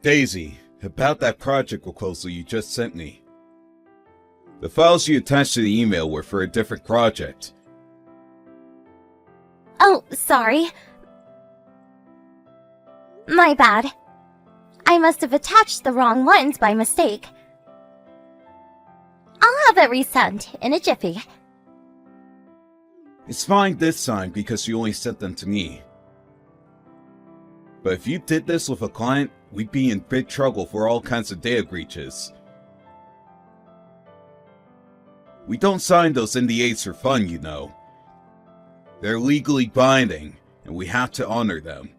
Daisy, about that project proposal you just sent me. The files you attached to the email were for a different project. Oh, sorry. My bad. I must have attached the wrong ones by mistake. I'll have it resent in a jiffy. It's fine this time because you only sent them to me. But if you did this with a client, we'd be in big trouble for all kinds of data breaches. We don't sign those NDAs for fun, you know. They're legally binding, and we have to honor them.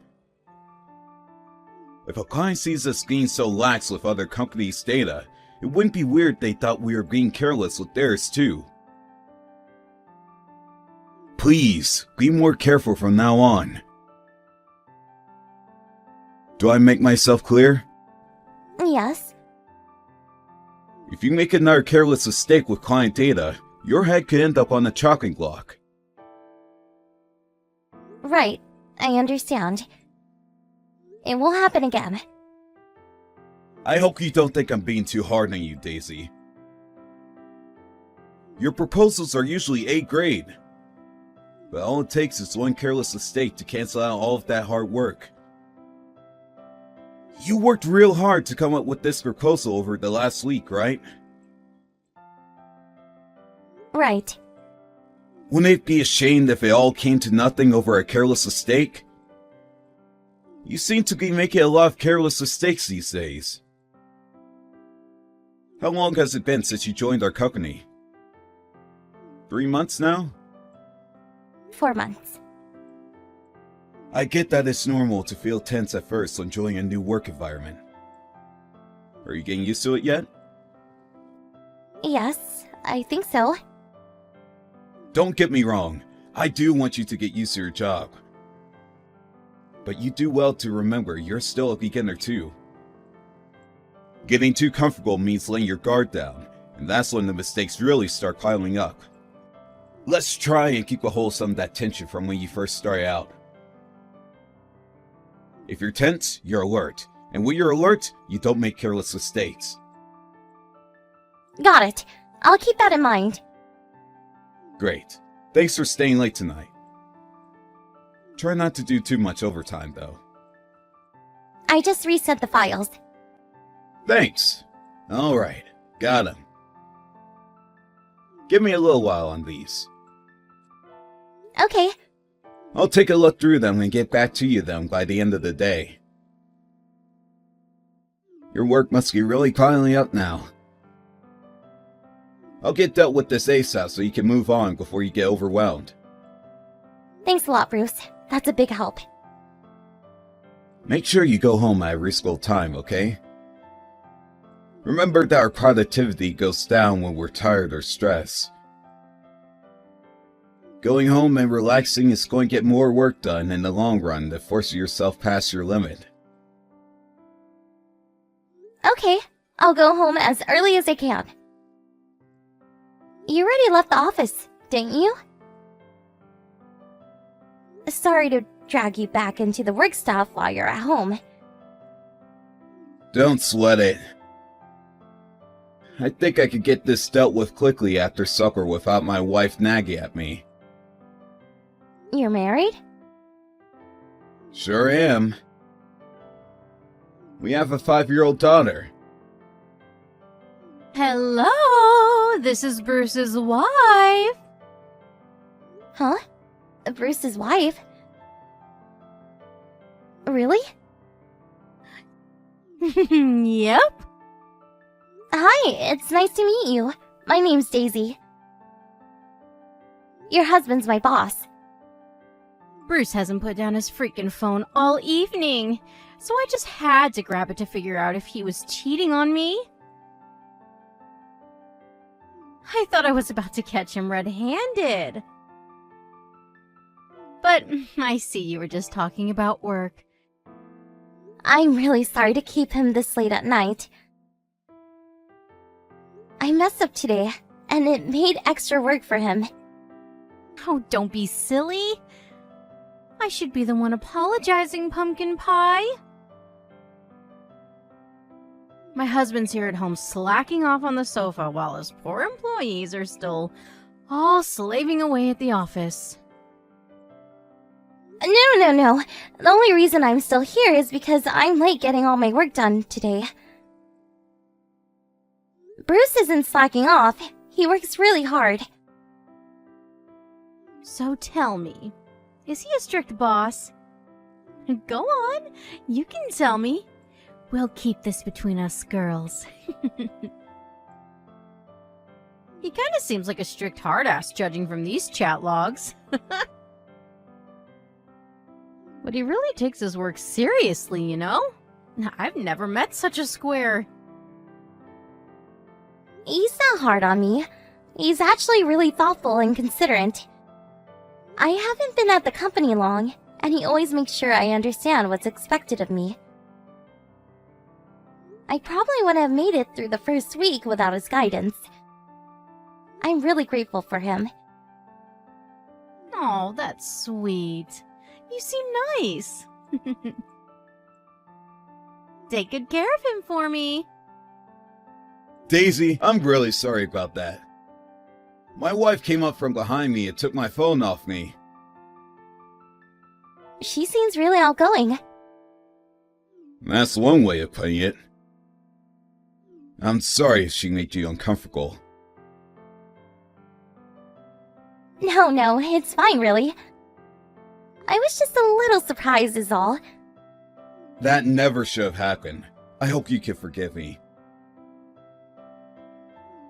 If a client sees us being so lax with other companies' data, it wouldn't be weird they thought we were being careless with theirs too. Please, be more careful from now on. Do I make myself clear? Yes. If you make another careless mistake with client data, your head could end up on the chopping block. Right, I understand. It won't happen again. I hope you don't think I'm being too hard on you, Daisy. Your proposals are usually A grade. But all it takes is one careless mistake to cancel out all of that hard work. You worked real hard to come up with this proposal over the last week, right? Right. Wouldn't it be a shame if it all came to nothing over a careless mistake? You seem to be making a lot of careless mistakes these days. How long has it been since you joined our company? 3 months now? 4 months. I get that it's normal to feel tense at first when joining a new work environment. Are you getting used to it yet? Yes, I think so. Don't get me wrong, I do want you to get used to your job. But you do well to remember you're still a beginner too. Getting too comfortable means letting your guard down, and that's when the mistakes really start piling up. Let's try and keep a hold of some of that tension from when you first started out. If you're tense, you're alert, and when you're alert, you don't make careless mistakes. Got it. I'll keep that in mind. Great. Thanks for staying late tonight. Try not to do too much overtime, though. I just reset the files. Thanks. Alright, got him. Give me a little while on these. Okay. I'll take a look through them and get back to you then by the end of the day. Your work must be really piling up now. I'll get dealt with this ASAP so you can move on before you get overwhelmed. Thanks a lot, Bruce. That's a big help. Make sure you go home at a reasonable time, okay? Remember that our productivity goes down when we're tired or stressed. Going home and relaxing is going to get more work done in the long run than forcing yourself past your limit. Okay, I'll go home as early as I can. You already left the office, didn't you? Sorry to drag you back into the work stuff while you're at home. Don't sweat it. I think I could get this dealt with quickly after supper without my wife nagging at me. You're married? Sure am. We have a 5-year-old daughter. Hello, this is Bruce's wife. Huh? Bruce's wife? Really? Yep. Hi, it's nice to meet you. My name's Daisy. Your husband's my boss. Bruce hasn't put down his freaking phone all evening, so I just had to grab it to figure out if he was cheating on me. I thought I was about to catch him red-handed. But I see you were just talking about work. I'm really sorry to keep him this late at night. I messed up today, and it made extra work for him. Oh, don't be silly. I should be the one apologizing, Pumpkin Pie. My husband's here at home slacking off on the sofa while his poor employees are still all slaving away at the office. No. The only reason I'm still here is because I'm late getting all my work done today. Bruce isn't slacking off. He works really hard. So tell me, is he a strict boss? Go on, you can tell me. We'll keep this between us girls. He kinda seems like a strict hard-ass judging from these chat logs. But he really takes his work seriously, you know? I've never met such a square. He's not hard on me. He's actually really thoughtful and considerate. I haven't been at the company long, and he always makes sure I understand what's expected of me. I probably wouldn't have made it through the first week without his guidance. I'm really grateful for him. Oh, that's sweet. You seem nice. Take good care of him for me. Daisy, I'm really sorry about that. My wife came up from behind me and took my phone off me. She seems really outgoing. That's one way of putting it. I'm sorry if she made you uncomfortable. No, it's fine, really. I was just a little surprised is all. That never should have happened. I hope you can forgive me.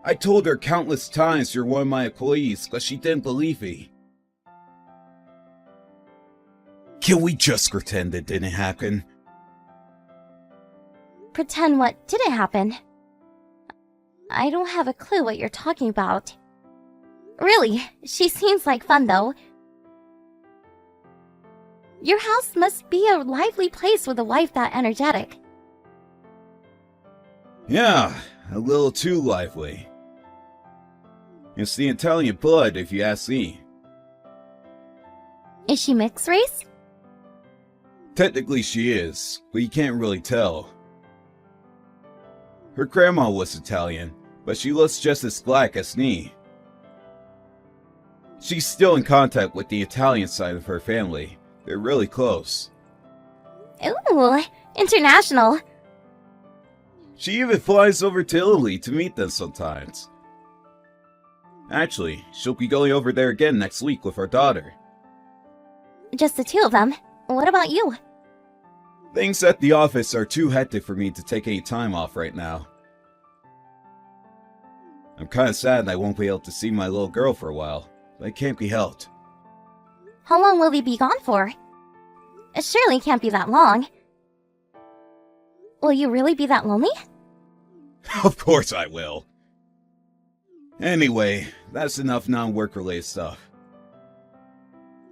I told her countless times you're one of my employees, but she didn't believe me. Can we just pretend it didn't happen? Pretend what didn't happen? I don't have a clue what you're talking about. Really, she seems like fun though. Your house must be a lively place with a wife that energetic. Yeah, a little too lively. It's the Italian blood, if you ask me. Is she mixed race? Technically she is, but you can't really tell. Her grandma was Italian, but she looks just as black as me. She's still in contact with the Italian side of her family. They're really close. Ooh, international. She even flies over to Italy to meet them sometimes. Actually, she'll be going over there again next week with our daughter. Just the two of them. What about you? Things at the office are too hectic for me to take any time off right now. I'm kinda sad I won't be able to see my little girl for a while, but it can't be helped. How long will we be gone for? It surely can't be that long. Will you really be that lonely? Of course I will. Anyway, that's enough non-work related stuff.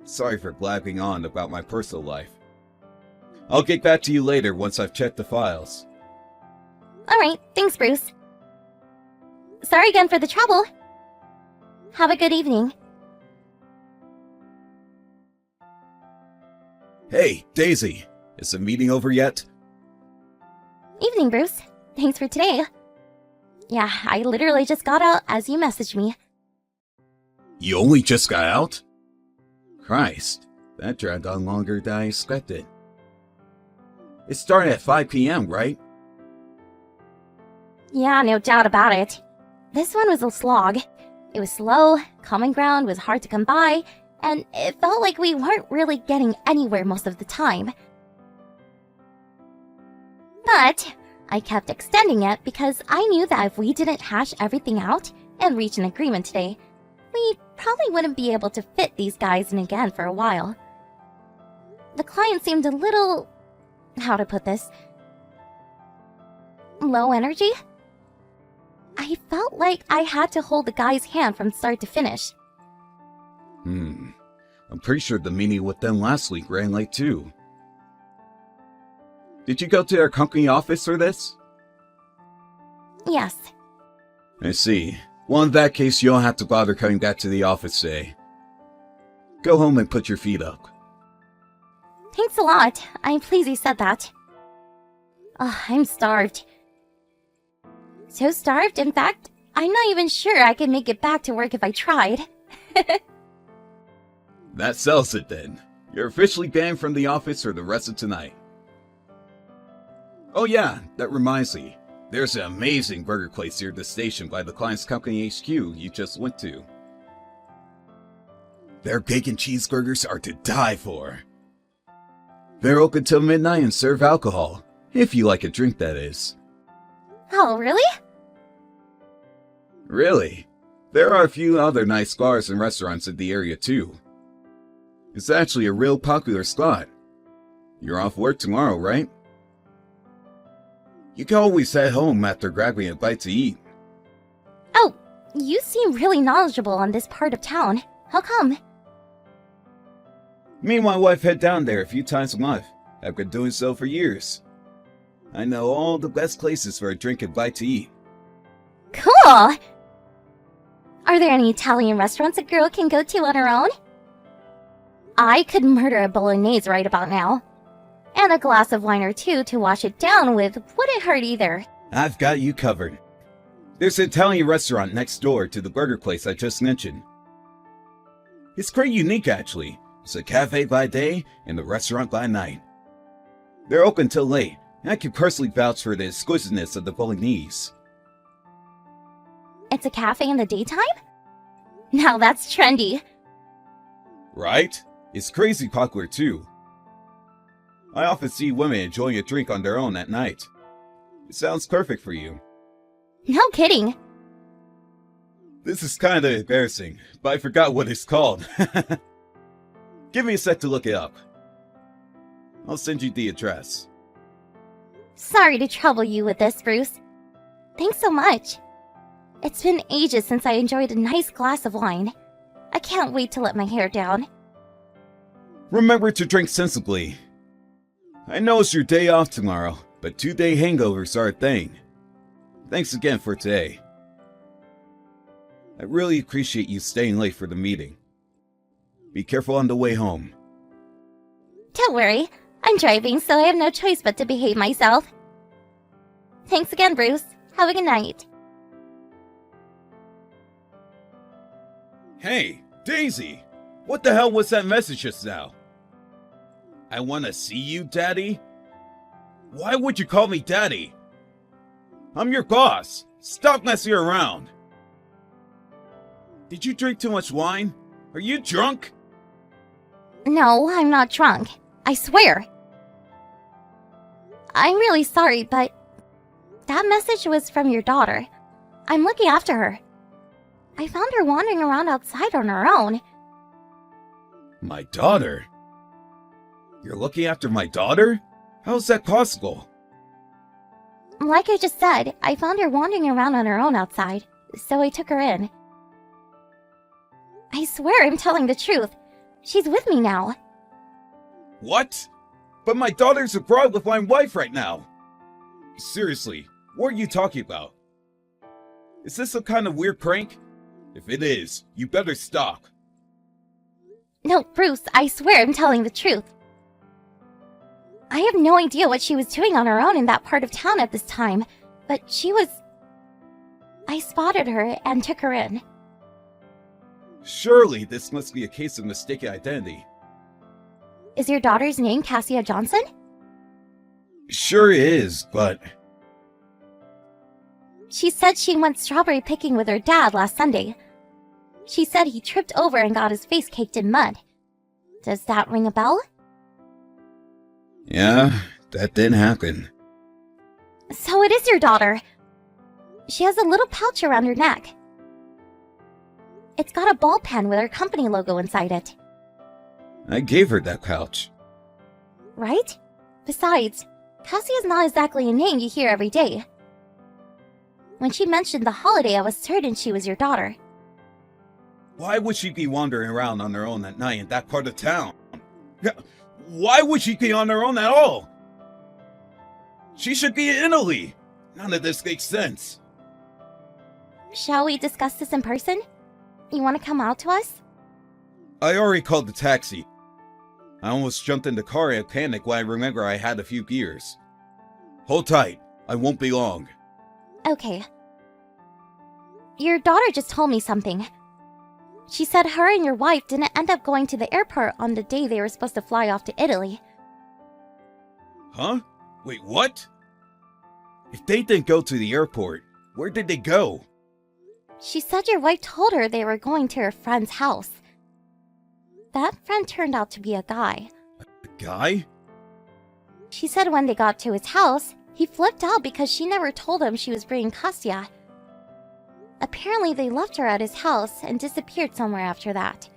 Sorry for blabbing on about my personal life. I'll get back to you later once I've checked the files. Alright, thanks, Bruce. Sorry again for the trouble. Have a good evening. Hey, Daisy, is the meeting over yet? Evening, Bruce. Thanks for today. Yeah, I literally just got out as you messaged me. You only just got out? Christ, that dragged on longer than I expected. It started at 5 p.m., right? Yeah, no doubt about it. This one was a slog. It was slow, common ground was hard to come by, and it felt like we weren't really getting anywhere most of the time. But I kept extending it because I knew that if we didn't hash everything out and reach an agreement today, we probably wouldn't be able to fit these guys in again for a while. The client seemed a little... how to put this? Low energy? I felt like I had to hold the guy's hand from start to finish. I'm pretty sure the meeting with them last week ran late too. Did you go to their company office for this? Yes. I see. Well, in that case, you don't have to bother coming back to the office today. Go home and put your feet up. Thanks a lot. I'm pleased you said that. I'm starved. So starved, in fact, I'm not even sure I could make it back to work if I tried. That settles it then. You're officially banned from the office for the rest of tonight. Oh yeah, that reminds me. There's an amazing burger place here at the station by the client's company HQ you just went to. Their bacon cheeseburgers are to die for. They're open till midnight and serve alcohol. If you like a drink, that is. Oh, really? Really? There are a few other nice bars and restaurants in the area too. It's actually a real popular spot. You're off work tomorrow, right? You can always head home after grabbing a bite to eat. Oh, you seem really knowledgeable on this part of town. How come? Me and my wife head down there a few times a month. I've been doing so for years. I know all the best places for a drink and bite to eat. Cool! Are there any Italian restaurants a girl can go to on her own? I could murder a bolognese right about now. And a glass of wine or two to wash it down with wouldn't hurt either. I've got you covered. There's an Italian restaurant next door to the burger place I just mentioned. It's quite unique actually. It's a cafe by day and a restaurant by night. They're open till late, and I can personally vouch for the exquisiteness of the bolognese. It's a cafe in the daytime? Now that's trendy. Right? It's crazy popular too. I often see women enjoying a drink on their own at night. It sounds perfect for you. No kidding. This is kind of embarrassing, but I forgot what it's called. Give me a sec to look it up. I'll send you the address. Sorry to trouble you with this, Bruce. Thanks so much. It's been ages since I enjoyed a nice glass of wine. I can't wait to let my hair down. Remember to drink sensibly. I know it's your day off tomorrow, but 2-day hangovers are a thing. Thanks again for today. I really appreciate you staying late for the meeting. Be careful on the way home. Don't worry, I'm driving, so I have no choice but to behave myself. Thanks again, Bruce. Have a good night. Hey, Daisy! What the hell was that message just now? I want to see you, Daddy? Why would you call me Daddy? I'm your boss. Stop messing around. Did you drink too much wine? Are you drunk? No, I'm not drunk. I swear. I'm really sorry, but that message was from your daughter. I'm looking after her. I found her wandering around outside on her own. My daughter? You're looking after my daughter? How is that possible? Like I just said, I found her wandering around on her own outside, so I took her in. I swear I'm telling the truth. She's with me now. What? But my daughter's abroad with my wife right now. Seriously, what are you talking about? Is this some kind of weird prank? If it is, you better stop. No, Bruce, I swear I'm telling the truth. I have no idea what she was doing on her own in that part of town at this time, but she was... I spotted her and took her in. Surely this must be a case of mistaken identity. Is your daughter's name Cassia Johnson? Sure is, but... She said she went strawberry picking with her dad last Sunday. She said he tripped over and got his face caked in mud. Does that ring a bell? Yeah, that did happen. So it is your daughter. She has a little pouch around her neck. It's got a ball pen with her company logo inside it. I gave her that pouch. Right? Besides, Cassia's not exactly a name you hear every day. When she mentioned the holiday, I was certain she was your daughter. Why would she be wandering around on her own at night in that part of town? Why would she be on her own at all? She should be in Italy. None of this makes sense. Shall we discuss this in person? You want to come out to us? I already called the taxi. I almost jumped in the car in a panic when I remember I had a few gears. Hold tight. I won't be long. Okay, Your daughter just told me something. She said her and your wife didn't end up going to the airport on the day they were supposed to fly off to Italy. Huh? Wait, what? If they didn't go to the airport, where did they go? She said your wife told her they were going to her friend's house. That friend turned out to be a guy. A guy? She said when they got to his house, he flipped out because she never told him she was bringing Cassia. Apparently they left her at his house and disappeared somewhere after that.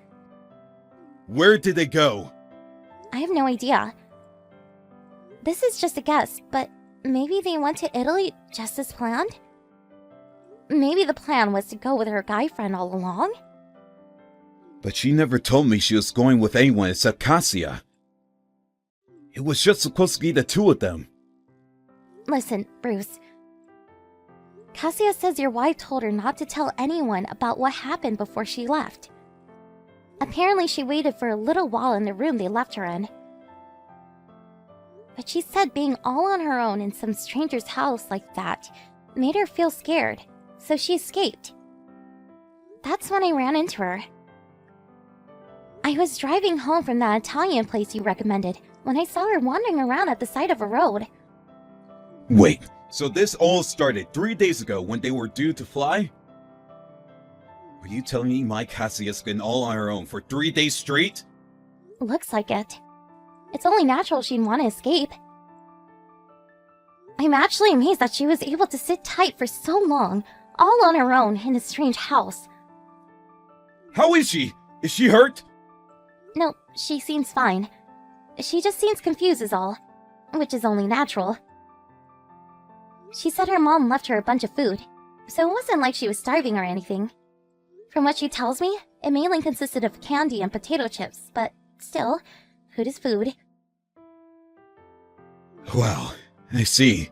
Where did they go? I have no idea. This is just a guess, but maybe they went to Italy just as planned? Maybe the plan was to go with her guy friend all along? But she never told me she was going with anyone except Cassia. It was just supposed to be the two of them. Listen, Bruce. Cassia says your wife told her not to tell anyone about what happened before she left. Apparently she waited for a little while in the room they left her in. But she said being all on her own in some stranger's house like that made her feel scared, so she escaped. That's when I ran into her. I was driving home from that Italian place you recommended when I saw her wandering around at the side of a road. Wait, so this all started 3 days ago when they were due to fly? Are you telling me my Cassia's been all on her own for 3 days straight? Looks like it. It's only natural she'd want to escape. I'm actually amazed that she was able to sit tight for so long, all on her own in a strange house. How is she? Is she hurt? No, she seems fine. She just seems confused is all, which is only natural. She said her mom left her a bunch of food, so it wasn't like she was starving or anything. From what she tells me, it mainly consisted of candy and potato chips, but still, food is food. Wow, I see.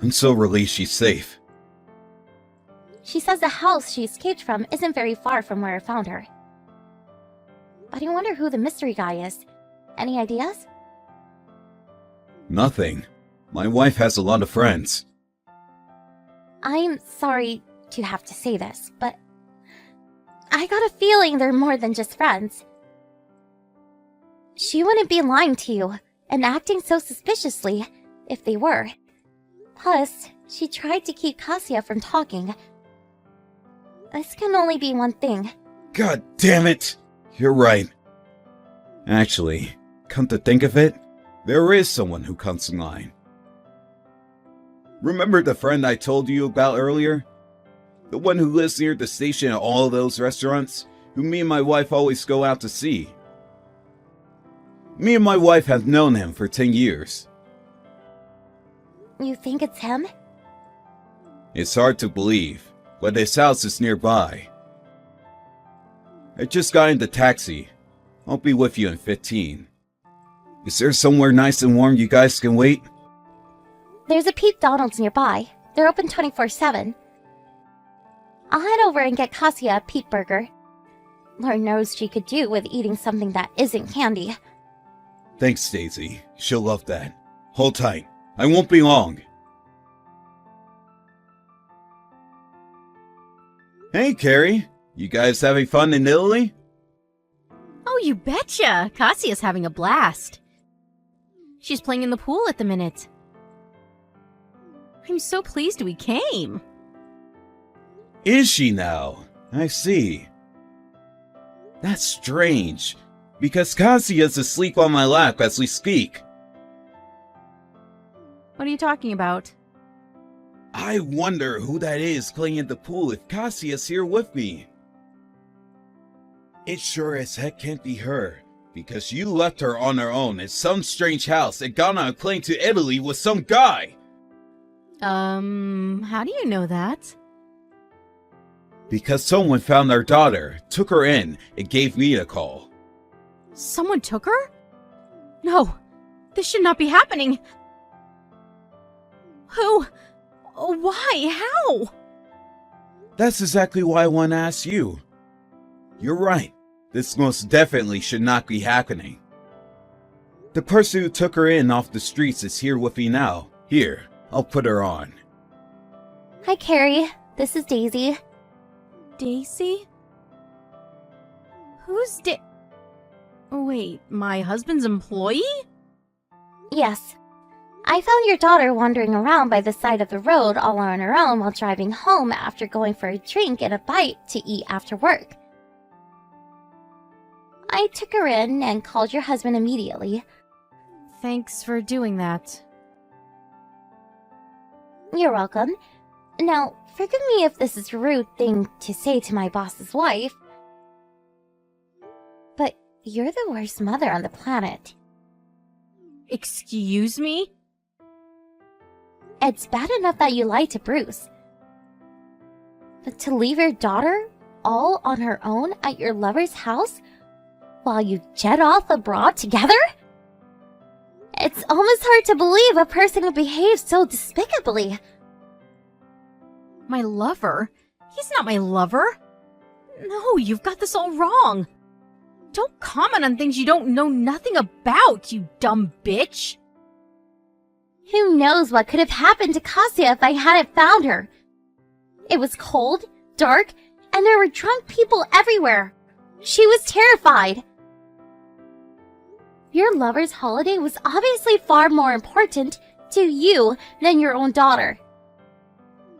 I'm so relieved she's safe. She says the house she escaped from isn't very far from where I found her. But I wonder who the mystery guy is. Any ideas? Nothing. My wife has a lot of friends. I'm sorry to have to say this, but I got a feeling they're more than just friends. She wouldn't be lying to you and acting so suspiciously if they were. Plus, she tried to keep Cassia from talking. This can only be one thing. God damn it! You're right. Actually, come to think of it, there is someone who comes to mind. Remember the friend I told you about earlier? The one who lives near the station at all those restaurants, who me and my wife always go out to see. Me and my wife have known him for 10 years. You think it's him? It's hard to believe, but his house is nearby. I just got in the taxi. I'll be with you in 15. Is there somewhere nice and warm you guys can wait? There's a Pete Donald's nearby. They're open 24/7. I'll head over and get Cassia a Pete burger. Lord knows she could do with eating something that isn't candy. Thanks, Daisy. She'll love that. Hold tight. I won't be long. Hey, Carrie. You guys having fun in Italy? Oh, you betcha! Cassia's having a blast. She's playing in the pool at the minute. I'm so pleased we came. Is she now? I see. That's strange, because Cassia's asleep on my lap as we speak. What are you talking about? I wonder who that is playing in the pool if Cassia's here with me. It sure as heck can't be her, because you left her on her own in some strange house and got on a plane to Italy with some guy. How do you know that? Because someone found our daughter, took her in, and gave me a call. Someone took her? No, this should not be happening. Who? Why? How? That's exactly why I want to ask you. You're right. This most definitely should not be happening. The person who took her in off the streets is here with me now. Here, I'll put her on. Hi, Carrie. This is Daisy. Daisy? Who's Wait, my husband's employee? Yes. I found your daughter wandering around by the side of the road all on her own while driving home after going for a drink and a bite to eat after work. I took her in and called your husband immediately. Thanks for doing that. You're welcome. Now, forgive me if this is a rude thing to say to my boss's wife, but you're the worst mother on the planet. Excuse me? It's bad enough that you lied to Bruce. But to leave your daughter all on her own at your lover's house while you jet off abroad together? It's almost hard to believe a person would behave so despicably. My lover? He's not my lover. No, you've got this all wrong. Don't comment on things you don't know nothing about, you dumb bitch. Who knows what could have happened to Kasia if I hadn't found her? It was cold, dark, and there were drunk people everywhere. She was terrified. Your lover's holiday was obviously far more important to you than your own daughter.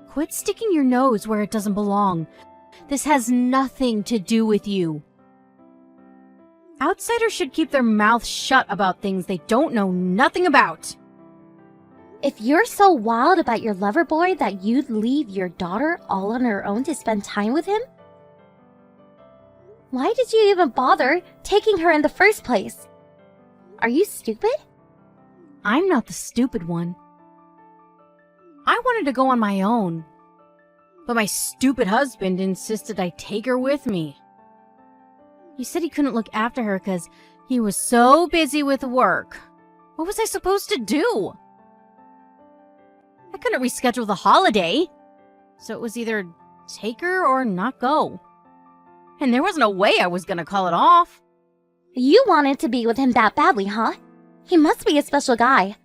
Quit sticking your nose where it doesn't belong. This has nothing to do with you. Outsiders should keep their mouths shut about things they don't know nothing about. If you're so wild about your lover boy that you'd leave your daughter all on her own to spend time with him, why did you even bother taking her in the first place? Are you stupid? I'm not the stupid one. I wanted to go on my own, but my stupid husband insisted I take her with me. He said he couldn't look after her because he was so busy with work. What was I supposed to do? I couldn't reschedule the holiday, so it was either take her or not go. And there wasn't a way I was gonna call it off. You wanted to be with him that badly, huh? He must be a special guy.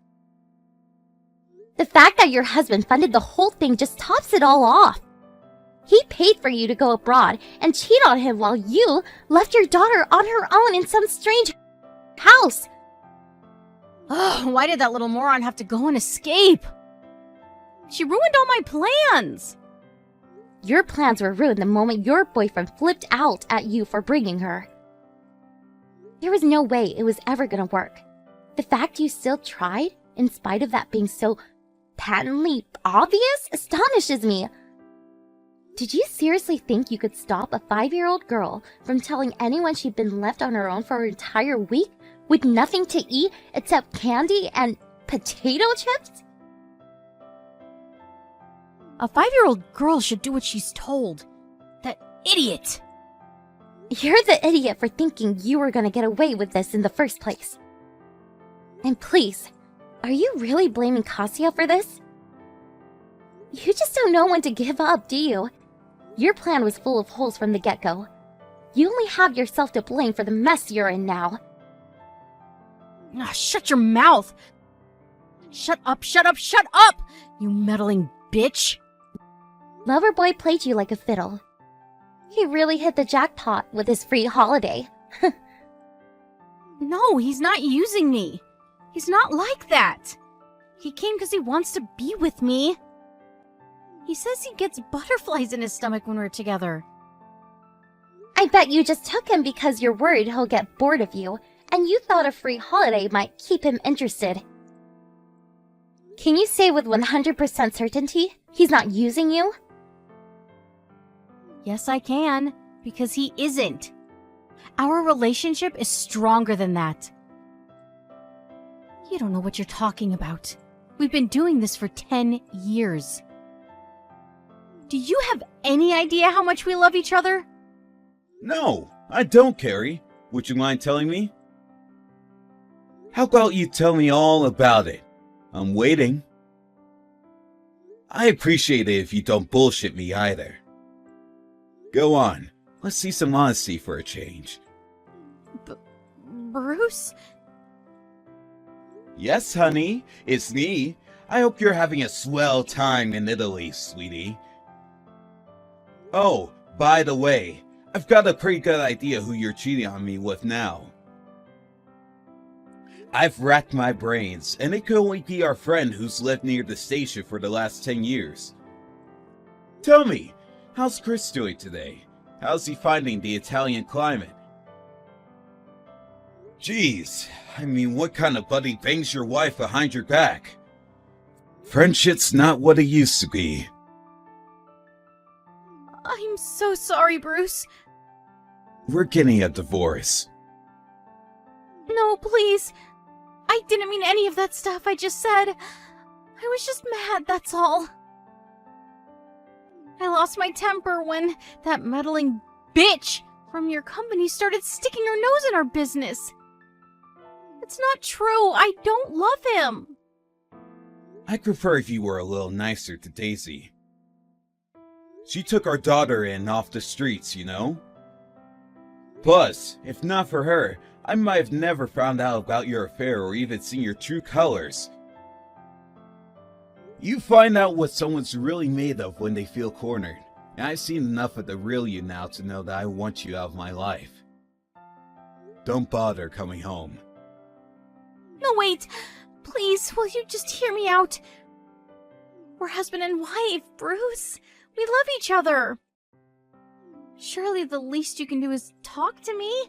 The fact that your husband funded the whole thing just tops it all off. He paid for you to go abroad and cheat on him while you left your daughter on her own in some strange house. Ugh, why did that little moron have to go and escape? She ruined all my plans. Your plans were ruined the moment your boyfriend flipped out at you for bringing her. There was no way it was ever gonna work. The fact you still tried, in spite of that being so patently obvious, astonishes me. Did you seriously think you could stop a 5-year-old girl from telling anyone she'd been left on her own for an entire week with nothing to eat except candy and potato chips? A 5-year-old girl should do what she's told. That idiot! You're the idiot for thinking you were gonna get away with this in the first place. And please, are you really blaming Kasia for this? You just don't know when to give up, do you? Your plan was full of holes from the get-go. You only have yourself to blame for the mess you're in now. Ah, shut your mouth! Shut up, shut up, shut up! You meddling bitch! Loverboy played you like a fiddle. He really hit the jackpot with his free holiday. No, he's not using me. He's not like that. He came because he wants to be with me. He says he gets butterflies in his stomach when we're together. I bet you just took him because you're worried he'll get bored of you, and you thought a free holiday might keep him interested. Can you say with 100% certainty he's not using you? Yes, I can, because he isn't. Our relationship is stronger than that. You don't know what you're talking about. We've been doing this for 10 years. Do you have any idea how much we love each other? No, I don't, Carrie. Would you mind telling me? How about you tell me all about it? I'm waiting. I appreciate it if you don't bullshit me either. Go on. Let's see some honesty for a change. Bruce? Yes, honey. It's me. I hope you're having a swell time in Italy, sweetie. Oh, by the way, I've got a pretty good idea who you're cheating on me with now. I've racked my brains, and it could only be our friend who's lived near the station for the last 10 years. Tell me, how's Chris doing today? How's he finding the Italian climate? Jeez, I mean, what kind of buddy bangs your wife behind your back? Friendship's not what it used to be. I'm so sorry, Bruce. We're getting a divorce. No, please. I didn't mean any of that stuff I just said. I was just mad, that's all. I lost my temper when that meddling bitch from your company started sticking her nose in our business. It's not true. I don't love him. I'd prefer if you were a little nicer to Daisy. She took our daughter in off the streets, you know? Plus, if not for her, I might have never found out about your affair or even seen your true colors. You find out what someone's really made of when they feel cornered, and I've seen enough of the real you now to know that I want you out of my life. Don't bother coming home. No, wait. Please, will you just hear me out? We're husband and wife, Bruce. We love each other. Surely the least you can do is talk to me?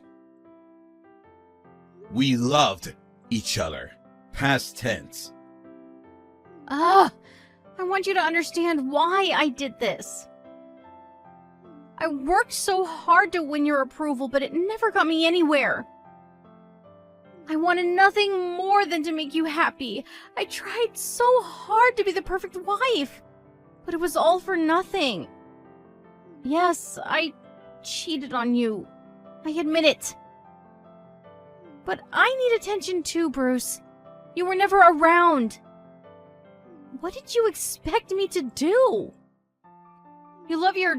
We loved each other. Past tense. Ugh. I want you to understand why I did this. I worked so hard to win your approval, but it never got me anywhere. I wanted nothing more than to make you happy. I tried so hard to be the perfect wife, but it was all for nothing. Yes, I cheated on you. I admit it. But I need attention too, Bruce. You were never around. What did you expect me to do? You love your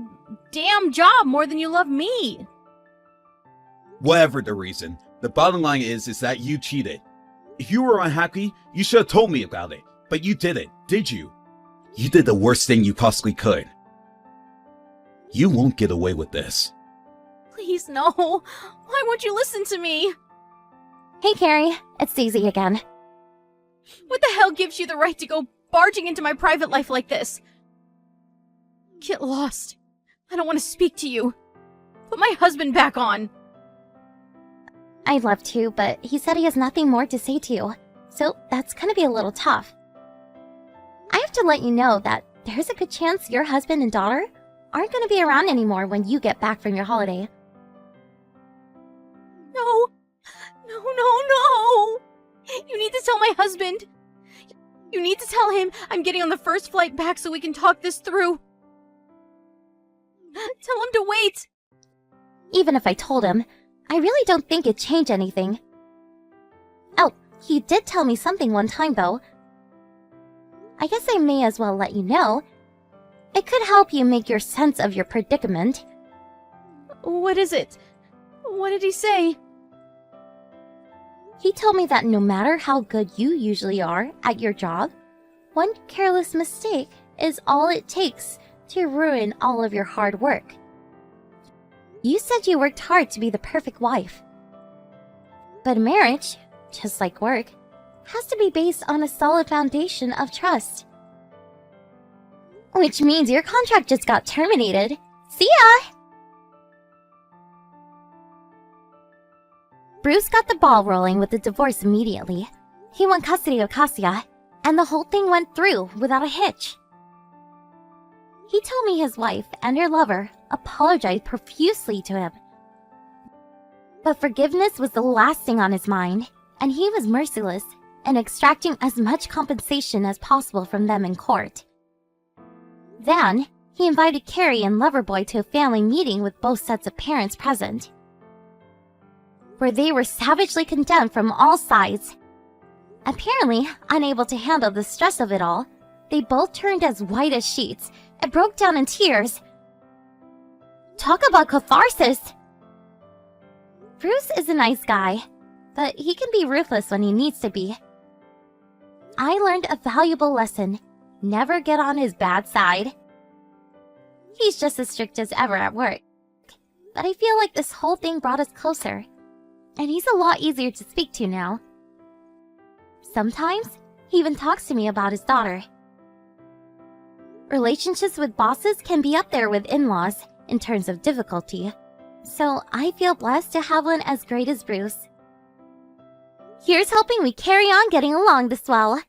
damn job more than you love me. Whatever the reason, the bottom line is that you cheated. If you were unhappy, you should have told me about it. But you didn't, did you? You did the worst thing you possibly could. You won't get away with this. Please, no. Why won't you listen to me? Hey, Carrie. It's Daisy again. What the hell gives you the right to go barging into my private life like this? Get lost. I don't want to speak to you. Put my husband back on. I'd love to, but he said he has nothing more to say to you, so that's gonna be a little tough. I have to let you know that there's a good chance your husband and daughter aren't gonna be around anymore when you get back from your holiday. No. No. You need to tell my husband. You need to tell him I'm getting on the first flight back so we can talk this through. Tell him to wait. Even if I told him, I really don't think it'd change anything. Oh, he did tell me something one time, though. I guess I may as well let you know. It could help you make your sense of your predicament. What is it? What did he say? He told me that no matter how good you usually are at your job, one careless mistake is all it takes to ruin all of your hard work. You said you worked hard to be the perfect wife. But marriage, just like work, has to be based on a solid foundation of trust. Which means your contract just got terminated. See ya! Bruce got the ball rolling with the divorce immediately. He won custody of Cassia, and the whole thing went through without a hitch. He told me his wife and her lover apologized profusely to him. But forgiveness was the last thing on his mind, and he was merciless in extracting as much compensation as possible from them in court. Then, he invited Carrie and Loverboy to a family meeting with both sets of parents present, where they were savagely condemned from all sides. Apparently, unable to handle the stress of it all, they both turned as white as sheets and broke down in tears. Talk about catharsis! Bruce is a nice guy, but he can be ruthless when he needs to be. I learned a valuable lesson. Never get on his bad side. He's just as strict as ever at work. But I feel like this whole thing brought us closer. And he's a lot easier to speak to now. Sometimes, he even talks to me about his daughter. Relationships with bosses can be up there with in-laws in terms of difficulty. So I feel blessed to have one as great as Bruce. Here's hoping we carry on getting along this well.